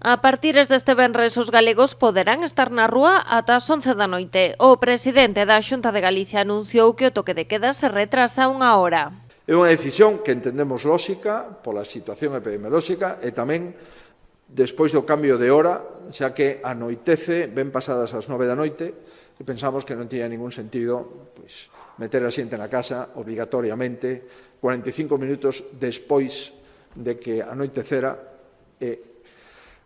A partires deste venres os galegos poderán estar na rúa ata as 11 da noite. O presidente da Xunta de Galicia anunciou que o toque de queda se retrasa unha hora. É unha decisión que entendemos lóxica pola situación epidemiolóxica e tamén despois do cambio de hora, xa que anoitece ben pasadas as 9 da noite e pensamos que non tiña ningún sentido meter a xente na casa obrigatoriamente 45 minutos despois de que anoitecera e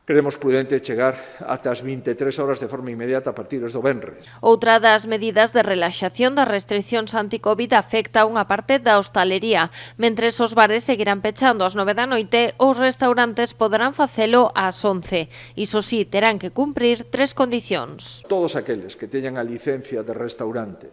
creemos prudente chegar ata as 23 horas de forma inmediata a partir do venres. Outra das medidas de relaxación das restricións anti-Covid afecta a unha parte da hostalería. Mentres os bares seguirán pechando ás 9 da noite, os restaurantes poderán facelo ás 11. Iso sí, terán que cumprir 3 condicións. Todos aqueles que teñan a licencia de restaurante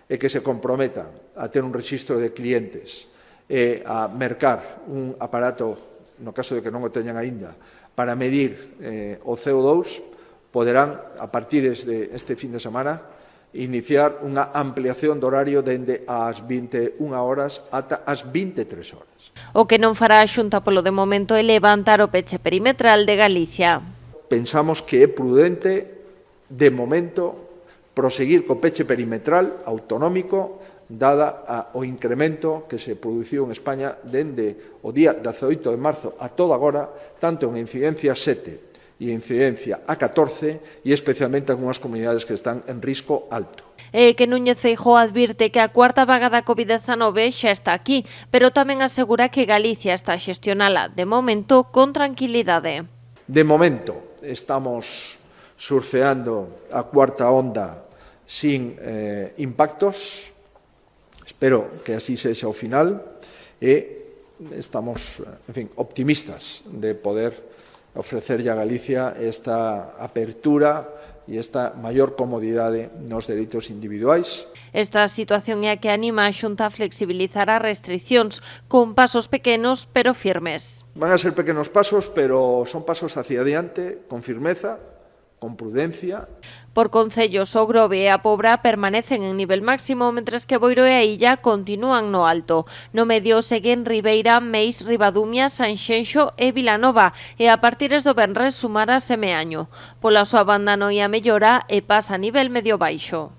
e que se comprometan a ter un rexistro de clientes e a mercar un aparato, no caso de que non o teñan aínda, para medir o CO2, poderán, a partir deste fin de semana, iniciar unha ampliación do horario dende as 21 horas ata as 23 horas. O que non fará a Xunta polo de momento é levantar o peche perimetral de Galicia. Pensamos que é prudente, de momento, proseguir co peche perimetral autonómico, dada o incremento que se produciu en España dende o día 18 de marzo a todo agora, tanto en incidencia 7 e incidencia a 14 e especialmente en algunhas comunidades que están en risco alto. Que Núñez Feijóo advirte que a cuarta vaga da Covid-19 xa está aquí, pero tamén asegura que Galicia está a xestionala, de momento, con tranquilidade. De momento, estamos surfeando a cuarta onda sin impactos. Espero que así sexa ao final e estamos, optimistas de poder ofrecerlle a Galicia esta apertura e esta maior comodidade nos dereitos individuais. Esta situación é a que anima a Xunta a flexibilizar as restricións con pasos pequenos pero firmes. Van a ser pequenos pasos, pero son pasos hacia adiante, con firmeza, con prudencia. Por concellos, o Grove e a Pobra permanecen en nivel máximo, mentres que Boiro e a Illa continúan no alto. No medio seguen Ribeira, Meis, Ribadumia, Sanxenxo e Vilanova, e a partires do venres sumarase Meaño. Pola súa banda non ia mellora e pasa a nivel medio baixo.